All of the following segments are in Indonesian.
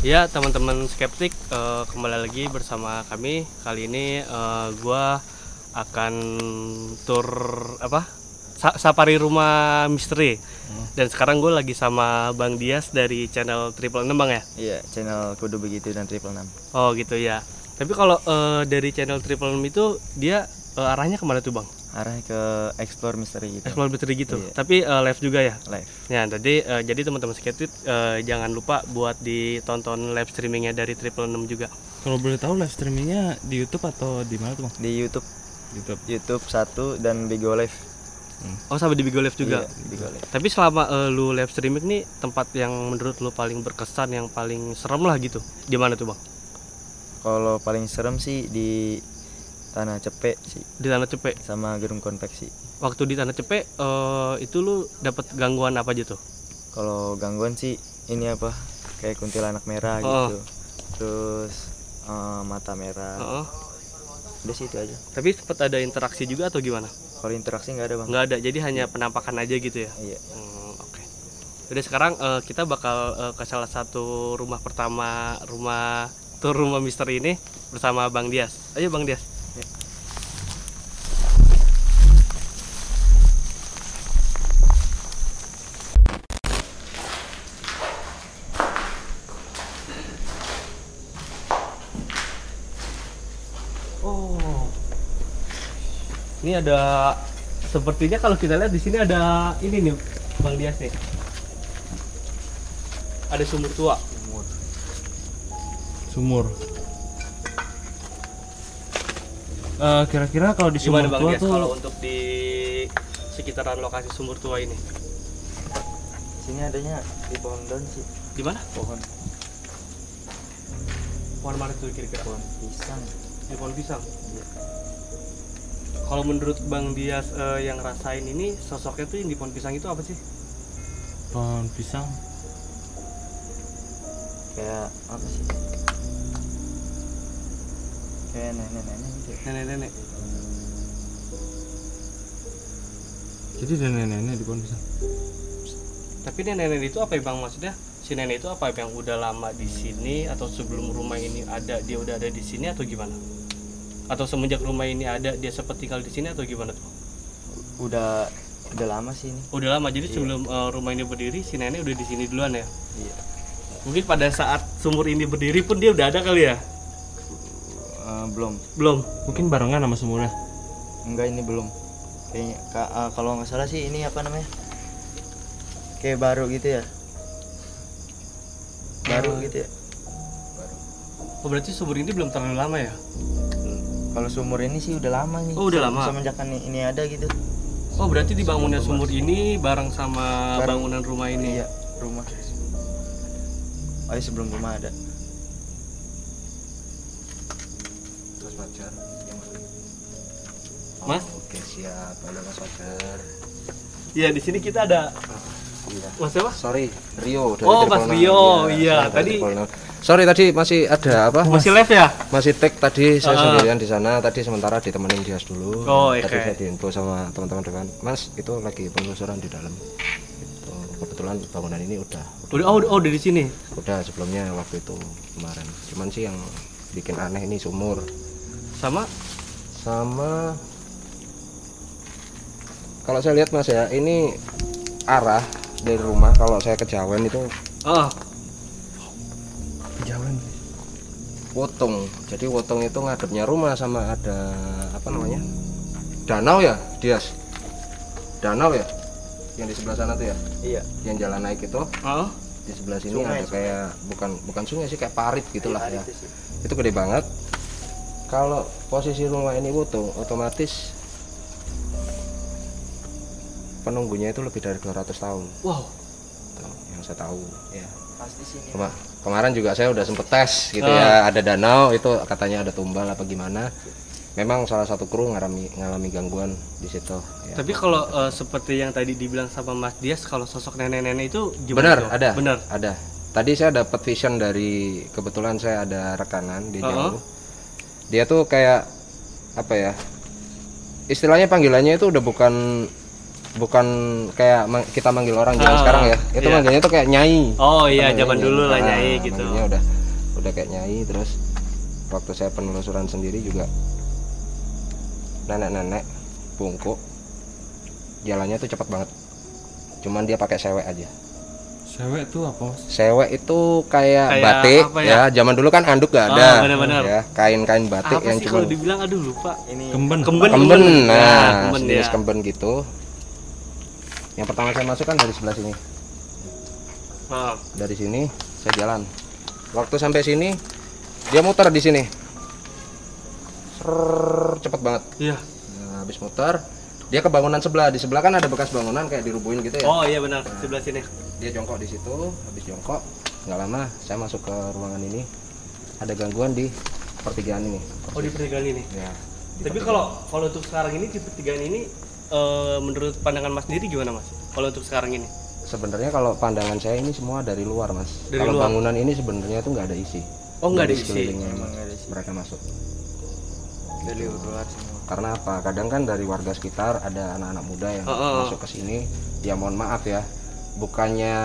Ya teman-teman skeptik, kembali lagi bersama kami. Kali ini gua akan tur safari rumah misteri. Dan sekarang gue lagi sama Bang Dias dari channel Triple 6 Bang ya? Iya, channel Kudu Begitu dan Triple 6. Oh gitu ya. Tapi kalau dari channel Triple 6 itu dia arahnya kemana tuh Bang? Arahnya ke explore misteri gitu. Explore misteri gitu. Iya. Tapi live juga ya? Live. Ya, jadi teman-teman skeptik jangan lupa buat ditonton live streamingnya dari Triple 6 juga. Kalau boleh tahu live streamingnya di YouTube atau di mana tuh Bang? Di YouTube. YouTube 1 dan Bigo Live. Oh, sampai di Bigo Live juga. Iya, Bigo Live. Tapi selama lu live streaming nih, tempat yang menurut lu paling berkesan, yang paling serem lah gitu, di mana tuh Bang? Kalau paling serem sih di Tanah Cepek sih, Di Tanah Cepek. sama Gerung Konveksi. Waktu di Tanah Cepek itu lu dapat gangguan apa aja tuh? Kalau gangguan sih ini apa? Kayak kuntilanak merah gitu. Terus mata merah. Heeh. Udah sih itu aja. Tapi sempat ada interaksi juga atau gimana? Kalau interaksi nggak ada, Bang. Nggak ada, jadi hanya penampakan aja gitu ya? Iya. Oke. Jadi sekarang kita bakal ke salah satu rumah pertama, rumah misteri ini bersama Bang Dias. Ayo Bang Dias. Ya. Oh. Ini ada, sepertinya kalau kita lihat di sini ada ini nih Bang Dias nih. Ada sumur tua. Sumur. Kira-kira kalau di sumur Gimana Bang tua Dias tuh kalau untuk di sekitaran lokasi sumur tua ini? Sini adanya di pohon daun sih. Di mana? Pohon Pohon mana tuh kira-kira? pohon pisang. Di pohon pisang. Iya. Kalau menurut Bang Dias yang rasain ini, sosoknya tuh yang di pohon pisang itu apa sih? pohon pisang. Kayak apa sih? Kayak nenek-nenek gitu. Nenek-nenek. Jadi ada nenek-nenek di pohon pisang. Tapi nenek-nenek itu apa ya Bang, maksudnya? Si nenek itu apa yang udah lama di sini, atau sebelum rumah ini ada dia udah ada di sini atau gimana? Atau semenjak rumah ini ada dia sempat tinggal di sini atau gimana tuh? Udah lama sih ini. Udah lama, jadi Iya. sebelum rumah ini berdiri si nenek udah di sini duluan ya? Iya. Mungkin pada saat sumur ini berdiri pun dia udah ada kali ya? Belum. Belum. Mungkin barengan sama sumurnya. Enggak, ini belum. Kayaknya kalau nggak salah sih ini apa namanya? Kayak baru gitu ya. Baru gitu ya. Oh, berarti sumur ini belum terlalu lama ya? Kalau sumur ini sih udah lama nih. Oh, udah lama. Semenjak ini ada gitu. Oh, berarti dibangunnya sumur ini bareng sama bangunan rumah ini? Iya, rumah. Oh, iya, sebelum rumah ada. Mas Fajar, Mas? oke siap, halo Mas Fajar. Iya, di sini kita ada Iya. Mas siapa? Sorry, Rio dari Oh, Triple Mas 6. Rio, iya. saya dari Tadi Triple 6. Sorry tadi masih ada apa? masih live ya? Masih take tadi saya sendirian di sana. Tadi sementara ditemenin Dias dulu. Oh, Tadi oke. saya diinfo sama teman-teman depan. Mas, itu lagi penelusuran di dalam. Tuh, kebetulan bangunan ini udah Udah di sini. udah sebelumnya waktu itu kemarin. Cuman sih yang bikin aneh ini sumur Sama sama kalau saya lihat Mas ya, ini arah dari rumah kalau saya ke Jawen itu Kejauhan. Wotung. Jadi Wotung itu ngadepnya rumah sama ada apa namanya? Danau ya, Dias. Danau ya? Yang di sebelah sana tuh ya. Iya. Yang jalan naik itu di sebelah sini Sungai, ada kayak bukan sungai sih, kayak parit gitulah Iya, ya. itu sih. Itu gede banget. Kalau posisi rumah ini Wotung, otomatis penunggunya itu lebih dari 200 tahun. wow. Tuh, yang saya tahu ya. Pasti sini. Kemarin juga saya udah sempet tes gitu ya, ada danau itu katanya ada tumbal apa gimana. Memang salah satu kru ngalami gangguan di situ ya. Tapi kalau seperti yang tadi dibilang sama Mas Dias, kalau sosok nenek-nenek itu gimana Benar, tuh? ada. Benar. Ada. Tadi saya dapat vision dari, kebetulan saya ada rekanan di jauh. Dia tuh kayak apa ya? istilahnya panggilannya itu udah bukan kayak kita manggil orang zaman sekarang ya. Itu iya. manggilnya tuh kayak nyai. Oh iya, Manggilnya zaman dulu lah Nah, nyai gitu. manggilnya udah kayak nyai. Terus waktu saya penelusuran sendiri juga nenek-nenek bungkuk jalannya tuh cepat banget. Cuman dia pakai sewek aja. Sewek tuh apa? Sewek itu kayak Kayak batik apa ya? Zaman dulu kan anduk gak Oh, ada. benar-benar. Ya, kain-kain batik Apa yang sih cuma kalau dibilang aduh lupa. Ini Kemben. kemben. Ya, Nah, kemben sejenis ya. kemben gitu. Yang pertama saya masuk kan dari sebelah sini. Nah, Dari sini saya jalan. Waktu sampai sini dia muter di sini. Cepet banget. iya. Nah, habis muter dia ke bangunan sebelah. Di sebelah kan ada bekas bangunan kayak dirubuhin gitu ya. Oh iya benar, sebelah sini. Dia jongkok di situ. Habis jongkok nggak lama saya masuk ke ruangan ini. Ada gangguan di pertigaan ini. Oh di pertigaan ini. Ya. di Tapi pertigaan. kalau untuk sekarang ini di pertigaan ini menurut pandangan Mas sendiri gimana Mas? Kalau untuk sekarang ini? Sebenarnya kalau pandangan saya ini semua dari luar, Mas. Dari Kalau luar? bangunan ini sebenarnya itu nggak ada isi. Oh nggak ada Dari isi. sekelilingnya Emang nggak ada isi. mereka masuk. dari luar semua. Karena apa? Kadang kan dari warga sekitar ada anak-anak muda yang masuk ke sini. Ya mohon maaf ya, bukannya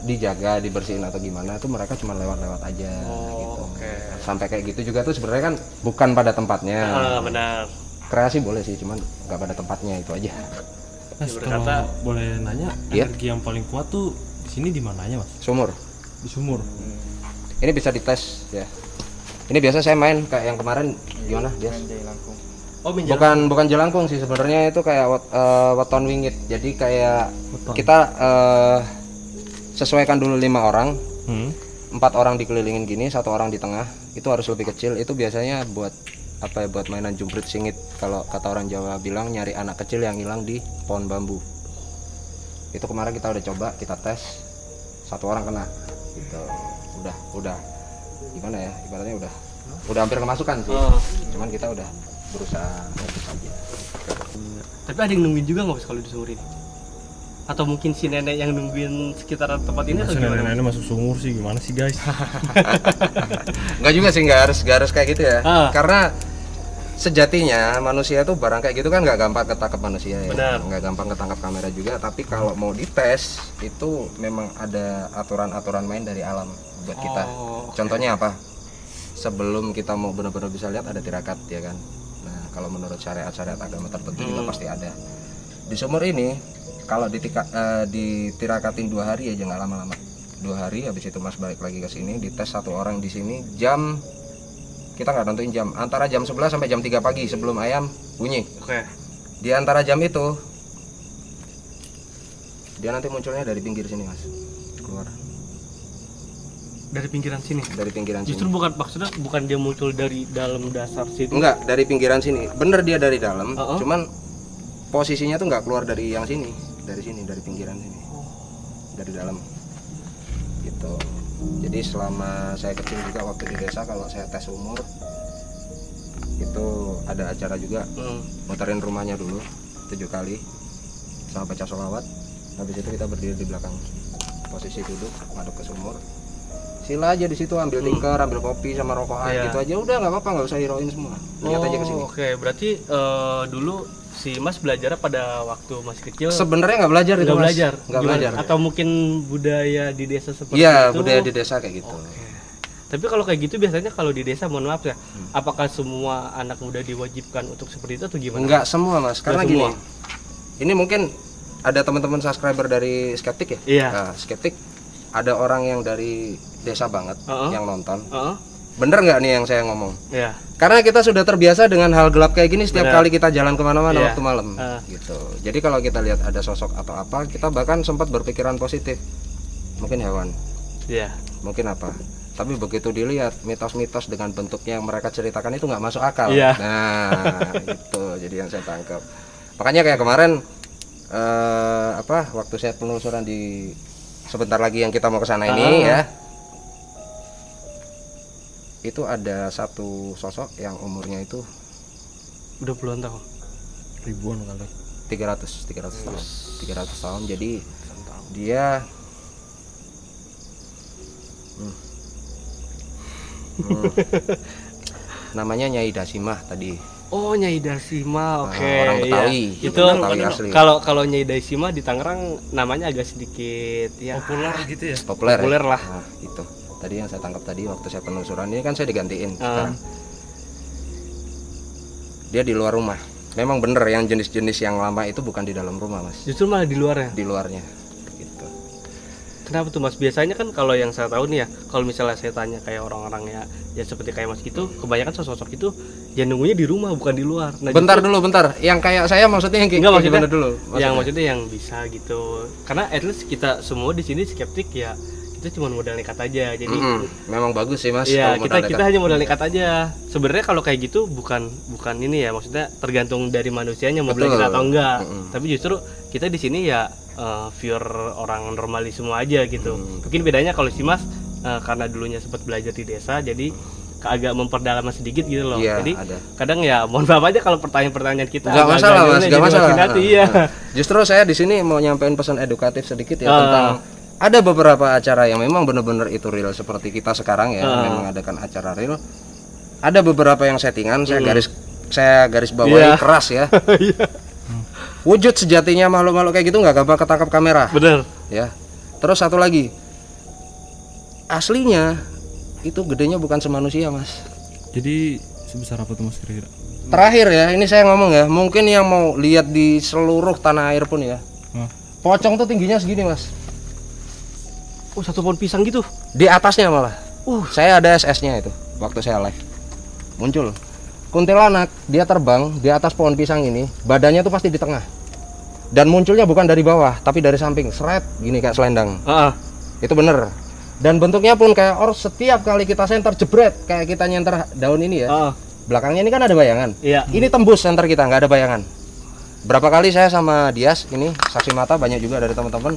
dijaga, dibersihin atau gimana, itu mereka cuma lewat-lewat aja gitu. Oke. Sampai kayak gitu juga tuh sebenarnya kan bukan pada tempatnya. Benar. Kreasi boleh sih, cuman nggak pada tempatnya itu aja. Mas, Dia kalau berkata- boleh nanya, Iya. energi yang paling kuat tuh di sini di mananya, Mas? Sumur. Di sumur. Ini bisa dites ya. Ini biasa saya main kayak yang kemarin gimana dia? Anjay Langkung. Oh menjalan. Bukan jelangkung sih sebenarnya, itu kayak weton wingit. Jadi kayak Weton. kita sesuaikan dulu 5 orang, Hmm. 4 orang dikelilingin gini, 1 orang di tengah. Itu harus lebih kecil. Itu biasanya buat apa ya? Buat mainan jumprit singit. Kalau kata orang Jawa bilang nyari anak kecil yang hilang di pohon bambu. Itu kemarin kita udah coba, kita tes, 1 orang kena. Gitu. Udah gimana ya? Ibaratnya udah hampir kemasukan sih. Cuman kita udah berusaha aja. Tapi ada yang nungguin juga nggak Mas kalau di sumur ini? Atau mungkin si nenek yang nungguin sekitaran tempat ini atau Masa gimana? nenek-nenek masuk sumur sih, gimana sih guys? Enggak juga sih, nggak harus kayak gitu ya. Ah. Karena sejatinya manusia tuh barang kayak gitu kan nggak gampang ketangkap manusia ya. Benar. Nggak gampang ketangkap kamera juga. Tapi kalau mau dites itu memang ada aturan-aturan main dari alam buat kita. Oh, Contohnya apa? Sebelum kita mau benar-benar bisa lihat ada tirakat ya kan. Nah kalau menurut syariat-syariat agama tertentu juga pasti ada. Di sumur ini kalau ditirakatin 2 hari aja nggak lama-lama. 2 hari habis itu Mas balik lagi ke sini, dites 1 orang di sini jam, kita nggak nentuin jam, antara jam 11 sampai jam 3 pagi sebelum ayam bunyi. Oke. Di antara jam itu dia nanti munculnya dari pinggir sini Mas, keluar Dari pinggiran sini. dari pinggiran Justru sini. maksudnya bukan dia muncul dari dalam dasar situ. Enggak, dari pinggiran sini. Bener dia dari dalam, Uh-uh. cuman posisinya tuh nggak keluar dari yang sini, dari pinggiran sini, dari dalam. Gitu. Jadi selama saya kecil juga waktu di desa kalau saya tes umur itu ada acara juga, muterin rumahnya dulu 7 kali sama baca sholawat. Habis itu kita berdiri di belakang, posisi duduk ngadep ke sumur. Sila aja di situ, ambil tikar, ambil kopi sama rokokan Iya. gitu aja, udah nggak apa-apa, nggak usah heroin semua. Lihat aja ke sini. Oke, berarti dulu si Mas belajar pada waktu masih kecil Sebenarnya nggak belajar itu nggak Mas. belajar, Nggak Gimana? belajar. Atau mungkin budaya di desa seperti Iya, itu? budaya di desa kayak gitu. Oke. Tapi kalau kayak gitu biasanya kalau di desa, mohon maaf ya, apakah semua anak muda diwajibkan untuk seperti itu atau gimana? Enggak semua Mas, karena Nggak gini. semua. Ini mungkin ada teman-teman subscriber dari Skeptik ya. Iya. Nah, Skeptik ada orang yang dari desa banget yang nonton. Heeh. Bener nggak nih yang saya ngomong? Iya. Karena kita sudah terbiasa dengan hal gelap kayak gini setiap Benar. kali kita jalan kemana-mana Iya. waktu malam, gitu. Jadi kalau kita lihat ada sosok atau apa, kita bahkan sempat berpikiran positif. Mungkin hewan, Iya. mungkin apa. Tapi begitu dilihat mitos-mitos dengan bentuknya yang mereka ceritakan itu nggak masuk akal. Iya. Nah, itu jadi yang saya tangkap. Makanya kayak kemarin waktu saya penelusuran di sebentar lagi yang kita mau ke sana ini ya. Itu ada satu sosok yang umurnya itu Udah puluhan tahun. Ribuan kali. 300 tahun. 300 tahun. Jadi dia namanya Nyai Dasimah tadi. Oh, Nyai Dasima, oke. orang Betawi. Iya. Itu Betawi asli. kalau Nyai Dasima di Tangerang namanya agak sedikit ya Populer gitu ya. Populer, populer ya? lah. Nah, itu. Tadi yang saya tangkap tadi waktu saya penelusuran ini kan saya digantiin sekarang. Dia di luar rumah. Memang bener yang jenis-jenis yang lama itu bukan di dalam rumah, Mas. Justru malah di luarnya. Di luarnya. Gitu. Kenapa tuh, Mas? Biasanya kan kalau yang saya tahu nih ya, kalau misalnya saya tanya kayak orang-orang ya seperti kayak Mas gitu, kebanyakan sosok itu ya nunggunya di rumah bukan di luar. Nah, Bentar dulu, bentar. Yang kayak saya maksudnya yang kayak Enggak, maksudnya gimana dulu? yang maksudnya yang bisa gitu. Karena at least kita semua di sini skeptik ya. Kita cuma modal nekat aja. Jadi memang bagus sih, Mas. ya kalau kita modal hanya modal nekat aja. Sebenarnya kalau kayak gitu bukan ini ya, maksudnya tergantung dari manusianya mau Betul. belajar atau enggak. Tapi justru kita di sini ya pure orang normalis semua aja gitu. Mungkin bedanya kalau si Mas karena dulunya sempat belajar di desa, jadi agak memperdalam sedikit gitu loh. Iya, Jadi ada. kadang ya mohon maaf aja kalau pertanyaan-pertanyaan kita Nggak masalah, Mas, nggak masalah. Iya. Justru saya di sini mau nyampein pesan edukatif sedikit ya tentang ada beberapa acara yang memang benar-benar itu real seperti kita sekarang ya, memang adakan acara real. Ada beberapa yang settingan, saya garis bawahi keras ya. Wujud sejatinya makhluk-makhluk kayak gitu nggak gampang ketangkap kamera. Bener. Ya. Terus satu lagi, aslinya itu gedenya bukan semanusia, Mas. Jadi sebesar apa tuh Mas kira-kira? Terakhir ya, ini saya ngomong ya, mungkin yang mau lihat di seluruh tanah air pun ya, pocong tuh tingginya segini, Mas. Oh, 1 pohon pisang gitu. Di atasnya malah. Saya ada SS-nya itu waktu saya live. Muncul kuntilanak, dia terbang di atas pohon pisang ini, badannya tuh pasti di tengah. Dan munculnya bukan dari bawah, tapi dari samping, seret gini kayak selendang. Itu bener. Dan bentuknya pun kayak setiap kali kita senter jebret kayak kita nyenter daun ini ya. Belakangnya ini kan ada bayangan. Iya. Ini tembus senter kita, nggak ada bayangan. Berapa kali saya sama Dias ini saksi mata, banyak juga dari teman-teman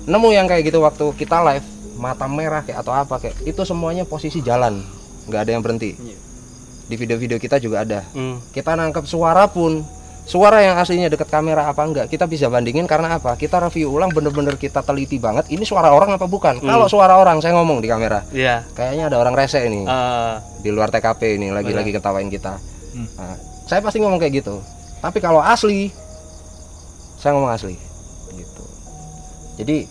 nemu yang kayak gitu waktu kita live, mata merah kayak atau apa kayak itu, semuanya posisi jalan, nggak ada yang berhenti. Di video-video kita juga ada. Kita nangkep suara pun, suara yang aslinya dekat kamera apa enggak kita bisa bandingin. Karena apa? Kita review ulang, bener-bener kita teliti banget ini suara orang apa bukan. Kalau suara orang saya ngomong di kamera, kayaknya ada orang rese ini di luar TKP ini lagi ketawain kita. Nah, saya pasti ngomong kayak gitu. Tapi kalau asli, saya ngomong asli gitu. Jadi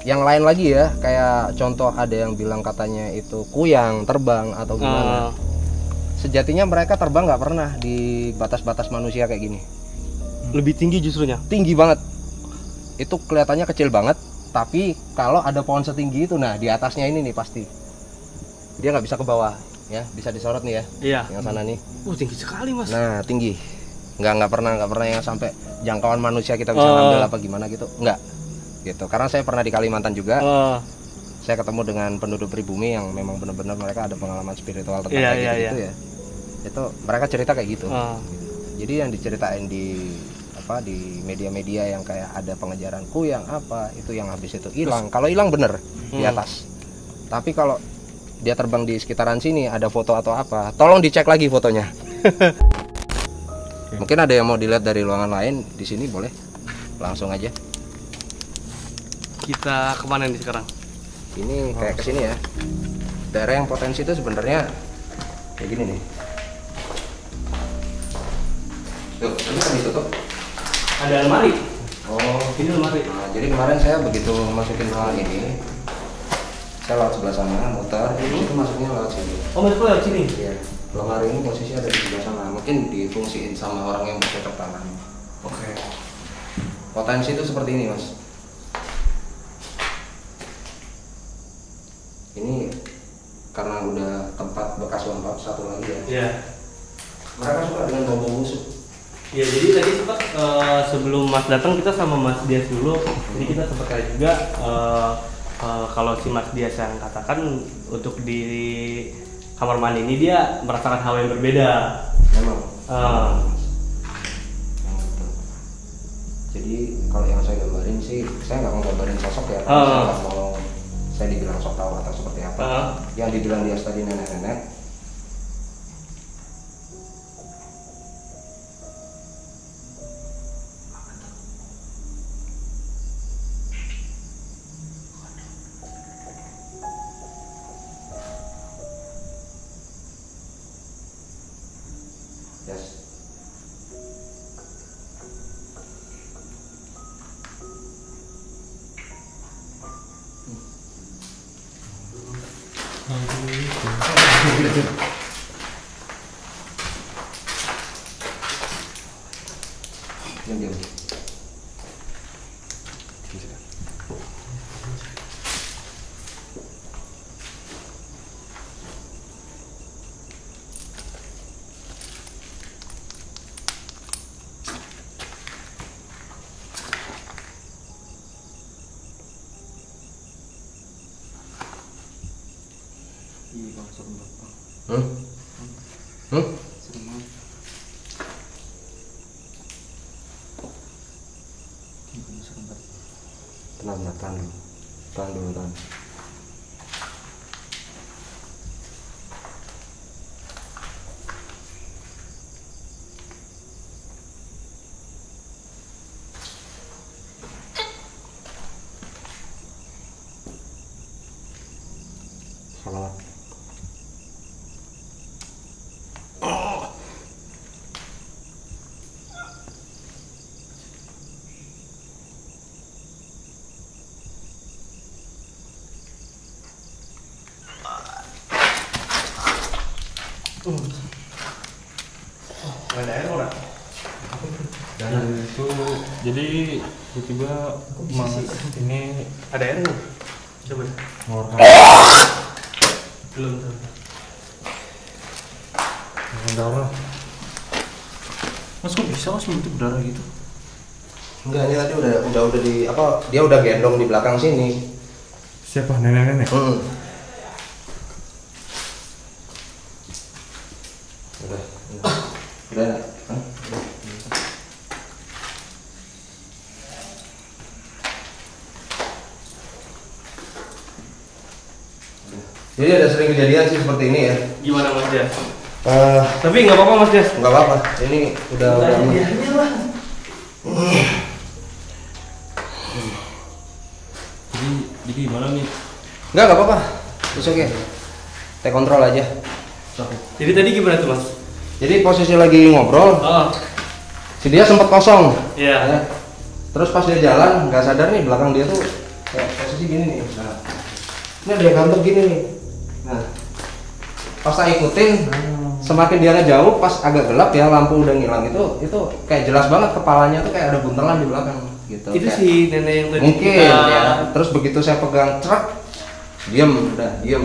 yang lain lagi ya, kayak contoh ada yang bilang katanya itu kuyang terbang atau gimana. Sejatinya mereka terbang nggak pernah di batas-batas manusia kayak gini. Lebih tinggi justrunya. Tinggi banget. Itu kelihatannya kecil banget, tapi kalau ada pohon setinggi itu, nah di atasnya ini nih pasti dia nggak bisa ke bawah. Ya, bisa disorot nih ya. Iya. Yang sana nih. Tinggi sekali, Mas. Nah, tinggi. Nggak pernah yang sampai jangkauan manusia kita bisa ngambil apa gimana gitu. Nggak. Gitu. Karena saya pernah di Kalimantan juga. Saya ketemu dengan penduduk pribumi yang memang benar-benar mereka ada pengalaman spiritual tentang kayak gitu ya. Itu mereka cerita kayak gitu. Jadi yang diceritain di media-media yang kayak ada pengejaran kuyang apa, itu yang habis itu hilang. Kalau hilang bener di atas. Tapi kalau dia terbang di sekitaran sini ada foto atau apa, tolong dicek lagi fotonya. Mungkin ada yang mau dilihat dari ruangan lain di sini, boleh langsung aja. Kita kemana nih sekarang? Ini kayak kesini ya. Daerah yang potensi itu sebenarnya kayak gini nih. Tuh, ini kan ditutup. Ada almari. Oh, Ini almari. nah, jadi kemarin saya begitu masukin ruangan ini, saya lewat sebelah sana, muter, itu masuknya lewat sini. Oh, masuk lewat sini. Iya. Lemari ini posisinya ada di sebelah sana, mungkin difungsiin sama orang yang bercocok tanam. Oke. Potensi itu seperti ini, Mas. Ini karena udah tempat bekas lembab satu lagi ya. Iya. Mereka suka dengan bau busuk. Ya, jadi tadi sempat sebelum Mas datang kita sama Mas Dias dulu. Jadi kita sempat kayak juga kalau si Mas Dias yang katakan untuk di kamar mandi ini dia merasakan hal yang berbeda. Memang. Jadi kalau yang saya gambarin sih, saya nggak mau gambarin sosok ya. Saya nggak mau saya dibilang sok tahu atau seperti apa. Yang dibilang Dias tadi nenek-nenek. Yes. Diam. Tahan dulu. Salawat. Ada air nggak? Dan itu jadi tiba-tiba ini Ada air nggak? Coba. mengeluarkan Belum. darah. Mas kok bisa mas bentuk darah gitu? Enggak, ini tadi udah di apa? Dia udah gendong di belakang sini. Siapa nenek-nenek? Udah. Jadi ada sering kejadian sih seperti ini ya. Gimana Mas Jas? Tapi nggak apa-apa Mas Jas. Nggak apa-apa. Ini udah Jadi gimana nih? nggak apa-apa. It's okay. Kita kontrol aja. Jadi tadi gimana tuh Mas? Jadi posisi lagi ngobrol, Oh, si dia sempat kosong. iya. Ya. Terus pas dia jalan, nggak sadar nih belakang dia tuh kayak posisi gini nih. Nah, ini ada yang gantung gini nih. Nah, pas saya ikutin, semakin dia ngejauh, pas agak gelap ya lampu udah ngilang itu kayak jelas banget kepalanya tuh kayak ada buntelan di belakang gitu. Itu Kayak- si nenek yang tadi mungkin kita- ya. Terus begitu saya pegang truk, diam,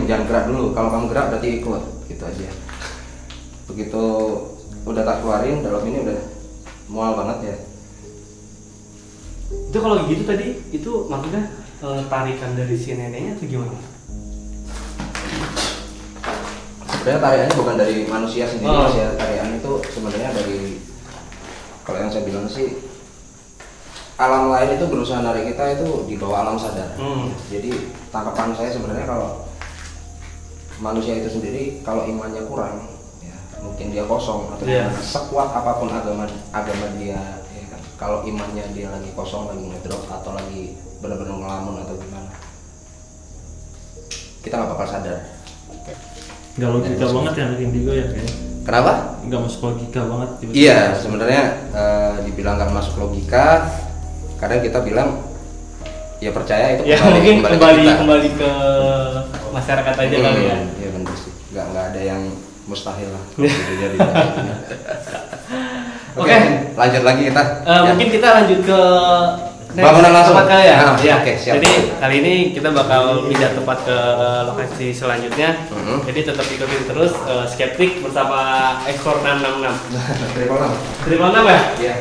jangan gerak dulu. Kalau kamu gerak berarti ikut, gitu aja. Begitu udah tak keluarin, dalam ini udah mual banget ya. Itu kalau gitu tadi itu maksudnya tarikan dari si neneknya atau gimana? Sebenarnya tariannya bukan dari manusia sendiri, Oh. Mas, ya. Tarian itu sebenarnya dari, kalau yang saya bilang sih, alam lain itu berusaha narik kita itu di bawah alam sadar. Jadi tangkapan saya sebenarnya kalau manusia itu sendiri kalau imannya kurang, ya, mungkin dia kosong atau Iya. gimana. Sekuat apapun agama dia, ya kan. Kalau imannya dia lagi kosong, lagi ngedrop atau lagi benar-benar ngelamun atau gimana, kita nggak bakal sadar. Nggak logika banget ya Indigo ya kayaknya. Kenapa? Nggak masuk logika banget. tiba-tiba. Iya, sebenarnya dibilang nggak masuk logika, kadang kita bilang ya percaya itu Ya mungkin ke kembali kita. ke masyarakat aja kali ya. Iya benar sih, nggak ada yang mustahil lah. Jadi, Oke. lanjut lagi kita. Ya. Mungkin kita lanjut ke Bangunan langsung. tempat kali ya. Nah, Ya. oke, siap. Jadi kali ini kita bakal pindah tempat ke lokasi selanjutnya. Jadi tetap ikutin terus Skeptik bersama Ekor 666. Triple 6. Terima kasih ya. Iya.